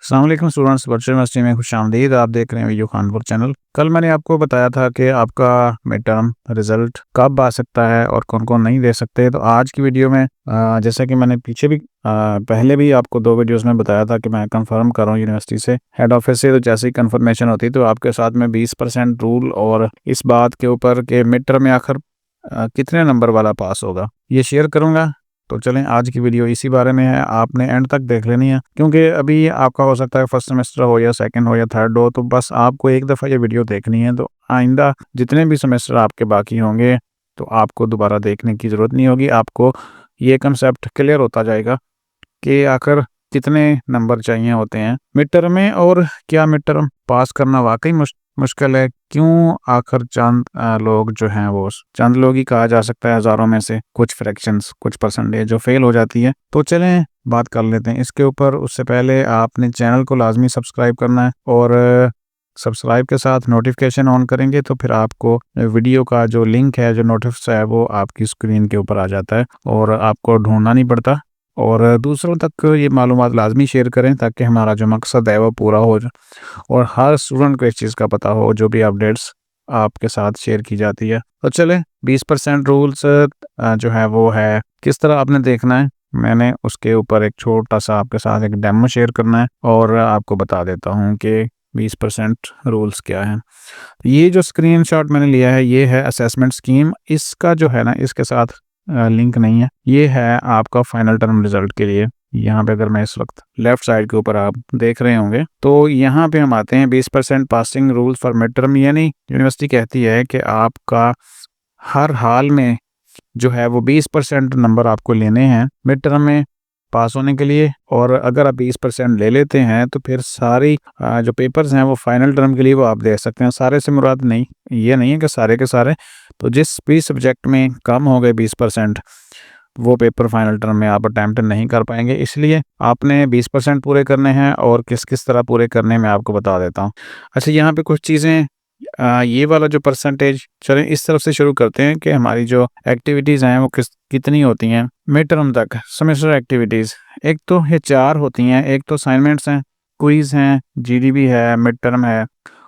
अस्सलाम वालेकुम students, virtual university में खुशामदीद। आप देख रहे हैं वीडियो खानपुर चैनल। कल मैंने आपको बताया था कि आपका मिड टर्म रिज़ल्ट कब आ सकता है और कौन कौन नहीं दे सकते। तो आज की वीडियो में जैसा कि मैंने पीछे भी पहले भी आपको 2 वीडियोस में बताया था कि मैं कंफर्म कर रहा हूँ यूनिवर्सिटी से, हेड ऑफिस से। तो जैसे ही कंफर्मेशन होती तो आपके साथ में 20% रूल और इस बात के ऊपर कि मिड टर्म में आखिर कितने नंबर वाला पास होगा ये शेयर करूँगा। तो चलें, आज की वीडियो इसी बारे में है, आपने एंड तक देख लेनी है, क्योंकि अभी आपका हो सकता है फर्स्ट सेमेस्टर हो या सेकंड हो या थर्ड हो, तो बस आपको एक दफ़ा ये वीडियो देखनी है। तो आइंदा जितने भी सेमेस्टर आपके बाकी होंगे तो आपको दोबारा देखने की ज़रूरत नहीं होगी। आपको ये कंसेप्ट क्लियर होता जाएगा कि आखिर कितने नंबर चाहिए होते हैं मिड टर्म में, और क्या मिड टर्म पास करना वाकई मुश्किल है। क्यों आखिर चंद लोग जो हैं, वो चंद लोग ही कहा जा सकता है, हज़ारों में से कुछ फ्रैक्शंस, कुछ परसेंटेज जो फेल हो जाती है। तो चलें बात कर लेते हैं इसके ऊपर। उससे पहले आपने चैनल को लाजमी सब्सक्राइब करना है, और सब्सक्राइब के साथ नोटिफिकेशन ऑन करेंगे तो फिर आपको वीडियो का जो लिंक है, जो नोटिस है, वो आपकी स्क्रीन के ऊपर आ जाता है और आपको ढूंढना नहीं पड़ता। और दूसरों तक ये मालूमात लाजमी शेयर करें ताकि हमारा जो मकसद है वो पूरा हो और हर स्टूडेंट को इस चीज़ का पता हो जो भी अपडेट्स आपके साथ शेयर की जाती है। तो चलें, 20% रूल्स जो है वो है, किस तरह आपने देखना है, मैंने उसके ऊपर एक छोटा सा आपके साथ एक डेमो शेयर करना है और आपको बता देता हूँ कि 20% रूल्स क्या हैं। ये जो स्क्रीनशॉट मैंने लिया है ये है असेसमेंट स्कीम। इसका जो है ना, इसके साथ लिंक नहीं है। ये है आपका फाइनल टर्म रिजल्ट के लिए। यहाँ पे अगर मैं इस वक्त लेफ्ट साइड के ऊपर आप देख रहे होंगे तो यहाँ पे हम आते हैं 20% passing rule for mid term. यानी यूनिवर्सिटी कहती है कि आपका हर हाल में जो है वो 20% नंबर आपको लेने हैं मिड टर्म में पास होने के लिए। और अगर आप 20% ले लेते हैं तो फिर सारी जो पेपर्स हैं वो फाइनल टर्म के लिए वो आप दे सकते हैं। सारे से मुराद नहीं, ये नहीं है कि सारे के सारे, तो जिस भी सब्जेक्ट में कम हो गए 20% वो पेपर फाइनल टर्म में आप अटैम्प्ट नहीं कर पाएंगे। इसलिए आपने 20% पूरे करने हैं, और किस किस तरह पूरे करने मैं आपको बता देता हूँ। अच्छा, यहाँ पे कुछ चीज़ें ये वाला जो परसेंटेज, चलें इस तरफ से शुरू करते हैं कि हमारी जो एक्टिविटीज़ हैं वो कितनी होती हैं मिड टर्म तक। सेमेस्टर एक्टिविटीज़ एक तो ये 4 होती हैं। एक तो असाइनमेंट्स हैं, क्विज़ हैं, जीडीबी है, मिड टर्म है,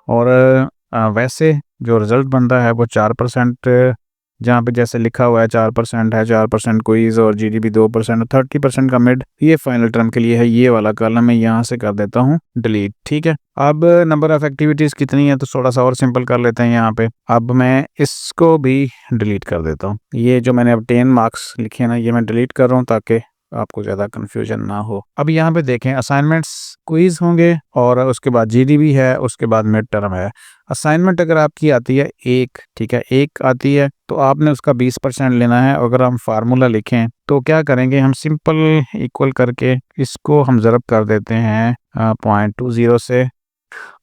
और वैसे जो रिज़ल्ट बनता है वो 4%, जहाँ पे जैसे लिखा हुआ है 4% है, 4% क्विज़ और जीडीबी 2%, 30% का मिड, ये फाइनल टर्म के लिए है। ये वाला कॉलम मैं यहाँ से कर देता हूँ डिलीट। ठीक है, अब नंबर ऑफ़ एक्टिविटीज़ कितनी है तो थोड़ा सा और सिंपल कर लेते हैं यहाँ पे। अब मैं इसको भी डिलीट कर देता हूँ। ये जो मैंने अब 10 मार्क्स लिखे हैं ना, ये मैं डिलीट कर रहा हूँ ताकि आपको ज़्यादा कन्फ्यूजन ना हो। अब यहाँ पे देखें, असाइनमेंट्स क्विज़ होंगे और उसके बाद जीडीबी है, उसके बाद मिड टर्म है। असाइनमेंट अगर आपकी आती है 1, ठीक है, 1 आती है तो आपने उसका 20% लेना है। अगर हम फार्मूला लिखें तो क्या करेंगे, हम सिंपल इक्वल करके इसको हम ज़रब कर देते हैं 0.20 से।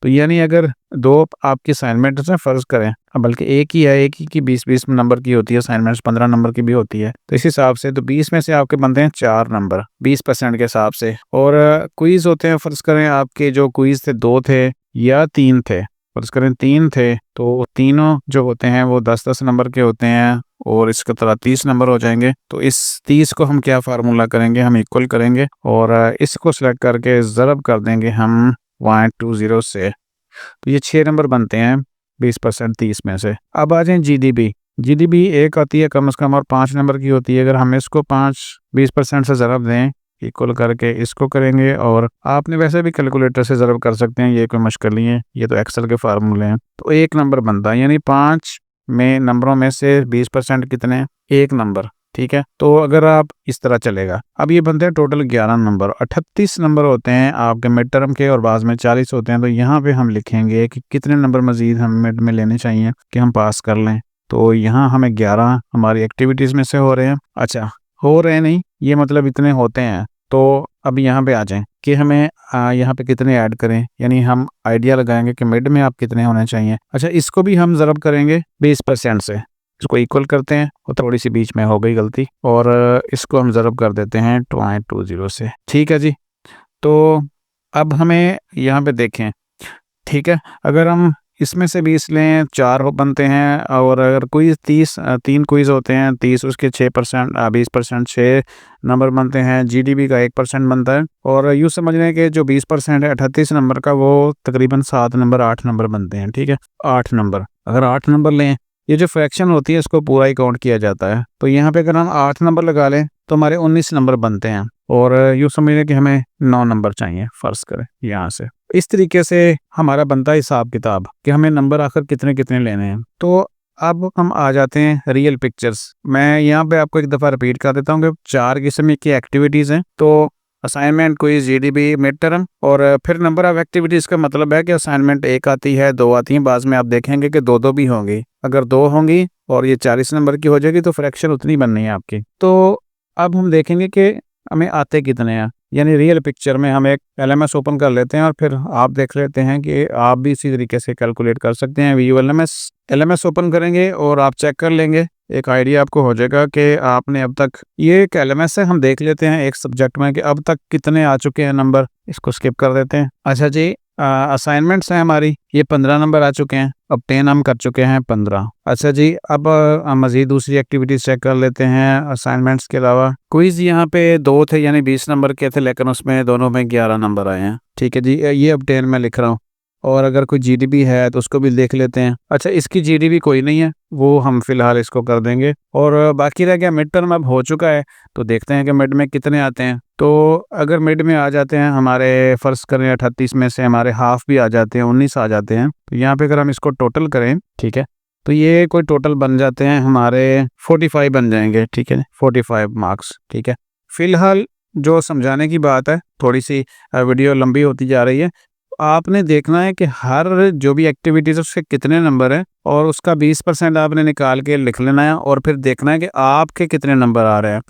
तो यानी अगर 2 आपकी असाइनमेंट्स हैं, फ़र्ज़ करें, बल्कि एक ही है, एक ही की 20-20 नंबर की होती है असाइनमेंट्स, 15 नंबर की भी होती है। तो इस हिसाब से तो 20 में से आपके बनते हैं 4 नंबर 20% के हिसाब से। और क्विज़ होते हैं, फ़र्ज़ करें आपके जो क्विज़ थे 2 थे या 3 थे, फ़र्ज़ करें 3 थे, तो तीनों जो होते हैं वो 10-10 नंबर के होते हैं और इसका तरह 30 नंबर हो जाएंगे। तो इस 30 को हम क्या फार्मूला करेंगे, हम इक्वल करेंगे और इसको सेलेक्ट करके ज़रब कर देंगे हम 0.20 से। तो ये 6 नंबर बनते हैं 20% 30 में से। अब आ जाएँ जीडीबी। जीडीबी 1 आती है कम से कम और 5 नंबर की होती है। अगर हम इसको 20% से ज़रब दें, इक्वल करके इसको करेंगे, और आपने वैसे भी कैलकुलेटर से ज़रब कर सकते हैं, ये कोई मुश्किल नहीं है, ये तो एक्सेल के फार्मूले हैं। तो 1 नंबर बनता है, यानी 5 में नंबरों में से 20% कितने, 1 नंबर। ठीक है, तो अगर आप इस तरह चलेगा, अब ये बनते हैं टोटल 11 नंबर। 38 नंबर होते हैं आपके मिड टर्म के और बाद में 40 होते हैं। तो यहाँ पे हम लिखेंगे कि कितने नंबर मजीद हम मिड में लेने चाहिए कि हम पास कर लें। तो यहाँ हमें 11 हमारी एक्टिविटीज़ में से हो रहे हैं। अच्छा, हो रहे नहीं, ये मतलब इतने होते हैं। तो अब यहाँ पे आ जाएं कि हमें यहाँ पे कितने ऐड करें, यानी हम आइडिया लगाएंगे कि मिड में आप कितने होने चाहिए। अच्छा, इसको भी हम ज़रब करेंगे 20% से, इसको इक्वल करते हैं, और थोड़ी सी बीच में हो गई गलती, और इसको हम ज़रब कर देते हैं 0.20 से। ठीक है जी, तो अब हमें यहाँ पे देखें, ठीक है, अगर हम इसमें से 20 लें 4 बनते हैं, और अगर क्विज़ 3 क्विज़ होते हैं 30, उसके 6% 20% 6 नंबर बनते हैं। जीडीपी का 1% बनता है, और यूँ समझ लें कि जो 20% है 38 नंबर का, वो तकरीबन 7 नंबर 8 नंबर बनते हैं। ठीक है, 8 नंबर, अगर 8 नंबर लें, ये जो फ्रैक्शन होती है इसको पूरा ही काउंट किया जाता है। तो यहाँ पे अगर हम 8 नंबर लगा लें तो हमारे 19 नंबर बनते हैं, और यूँ समझ लें कि हमें 9 नंबर चाहिए, फ़र्ज़ करें यहाँ से। इस तरीके से हमारा बनता है हिसाब किताब कि हमें नंबर आखिर कितने कितने लेने हैं। तो अब हम आ जाते हैं रियल पिक्चर्स। मैं यहाँ पे आपको एक दफ़ा रिपीट कर देता हूँ कि 4 किस्म की एक्टिविटीज़ हैं। तो assignment, quiz, GDB, mid term, और फिर नंबर ऑफ़ एक्टिविटीज़ का मतलब है कि असाइनमेंट 1 आती है, 2 आती हैं, बाद में आप देखेंगे कि 2-2 भी होंगी। अगर 2 होंगी और ये 40 नंबर की हो जाएगी तो फ्रैक्शन उतनी बननी है आपकी। तो अब हम देखेंगे कि हमें आते कितने हैं, यानी रियल पिक्चर में हम एक एलएमएस ओपन कर लेते हैं और फिर आप देख लेते हैं कि आप भी इसी तरीके से कैलकुलेट कर सकते हैं। वीयू एलएमएस ओपन करेंगे और आप चेक कर लेंगे, एक आइडिया आपको हो जाएगा कि आपने अब तक, ये एक एलएमएस है, हम देख लेते हैं एक सब्जेक्ट में कि अब तक कितने आ चुके हैं नंबर। इसको स्किप कर देते हैं। अच्छा जी, असाइनमेंट्स हैं हमारी, ये 15 नंबर आ चुके हैं, अब 10 हम कर चुके हैं 15। अच्छा जी, अब मज़ीद दूसरी एक्टिविटीज़ चेक कर लेते हैं असाइनमेंट्स के अलावा। क्विज़ यहाँ पे 2 थे, यानी 20 नंबर के थे, लेकिन उसमें दोनों में 11 नंबर आए हैं। ठीक है जी, ये अब 10 में लिख रहा हूँ। और अगर कोई जीडीबी है तो उसको भी देख लेते हैं। अच्छा, इसकी जीडीबी कोई नहीं है, वो हम फ़िलहाल इसको कर देंगे। और बाकी रह गया मिड टर्म, अब हो चुका है, तो देखते हैं कि मिड में कितने आते हैं। तो अगर मिड में आ जाते हैं हमारे, फ़र्ज़ करें 38 में से हमारे हाफ़ भी आ जाते हैं, 19 आ जाते हैं, तो यहाँ पे अगर हम इसको टोटल करें, ठीक है, तो ये कोई टोटल बन जाते हैं हमारे 45 बन जाएंगे। ठीक है, 45 मार्क्स। ठीक है, फ़िलहाल जो समझाने की बात है, थोड़ी सी वीडियो लंबी होती जा रही है। आपने देखना है कि हर जो भी एक्टिविटीज़ है उसके कितने नंबर हैं, और उसका 20% आपने निकाल के लिख लेना है, और फिर देखना है कि आपके कितने नंबर आ रहे हैं।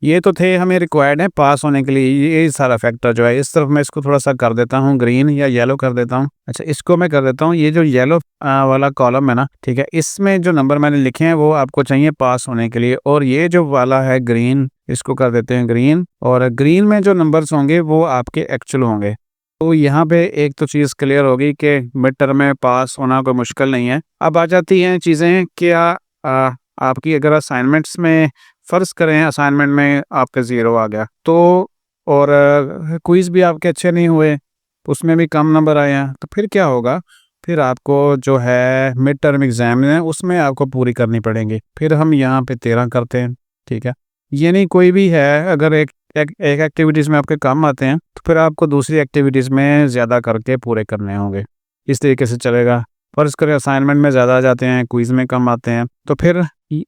ये तो थे हमें रिक्वायर्ड हैं पास होने के लिए, ये सारा फैक्टर जो है। इस तरफ मैं इसको थोड़ा सा कर देता हूँ ग्रीन या येलो कर देता हूँ। अच्छा, इसको मैं कर देता हूँ, ये जो येलो वाला कॉलम है ना, ठीक है, इसमें जो नंबर मैंने लिखे हैं वो आपको चाहिए पास होने के लिए, और ये जो वाला है ग्रीन, इसको कर देते हैं ग्रीन, और ग्रीन में जो नंबर्स होंगे वो आपके एक्चुअल होंगे। तो यहाँ पे एक तो चीज़ क्लियर होगी कि मिड टर्म में पास होना कोई मुश्किल नहीं है। अब आ जाती हैं चीज़ें, क्या आपकी अगर असाइनमेंट्स में, फ़र्ज़ करें असाइनमेंट में आपका 0 आ गया, तो और क्विज़ भी आपके अच्छे नहीं हुए, उसमें भी कम नंबर आए हैं, तो फिर क्या होगा? फिर आपको जो है मिड टर्म एग्ज़ाम है उसमें आपको पूरी करनी पड़ेंगी। फिर हम यहाँ पे 13 करते हैं। ठीक है, यानी कोई भी है, अगर एक एक्टिविटीज़ में आपके कम आते हैं तो फिर आपको दूसरी एक्टिविटीज़ में ज़्यादा करके पूरे करने होंगे। इस तरीके से चलेगा। फ़र्ज़ करें असाइनमेंट में ज़्यादा आ जाते हैं, क्विज़ में कम आते हैं, तो फिर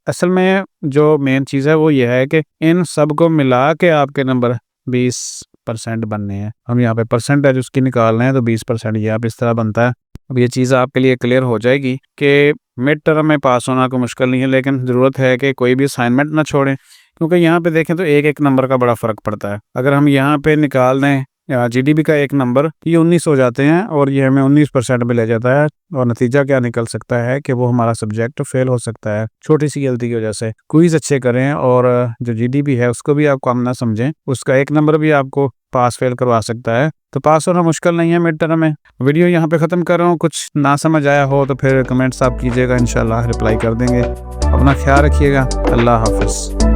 असल में जो मेन चीज़ है वो ये है कि इन सब को मिला के आपके नंबर 20% बनने हैं। हम यहाँ पे परसेंटेज उसकी निकाल रहे हैं, तो 20% ये आप इस तरह बनता है। अब ये चीज़ आपके लिए क्लियर हो जाएगी कि मिड टर्म में पास होना कोई मुश्किल नहीं है, लेकिन ज़रूरत है कि कोई भी असाइनमेंट ना छोड़ें, क्योंकि यहाँ पे देखें तो एक नंबर का बड़ा फ़र्क पड़ता है। अगर हम यहाँ पे निकाल दें जीडीपी का एक नंबर, ये 19 हो जाते हैं, और ये हमें 19% पे ले जाता है, और नतीजा क्या निकल सकता है कि वो हमारा सब्जेक्ट फेल हो सकता है, छोटी सी गलती की वजह से। क्विज़ अच्छे करें और जो जीडीपी है उसको भी आप कम ना समझें, उसका एक नंबर भी आपको पास फेल करवा सकता है। तो पास होना मुश्किल नहीं है मिड टर्म में। वीडियो यहाँ पे ख़त्म कर रहा हूँ। कुछ ना समझ आया हो तो फिर कमेंट्स आप कीजिएगा, इंशाल्लाह रिप्लाई कर देंगे। अपना ख्याल रखिएगा। अल्लाह हाफ़िज़।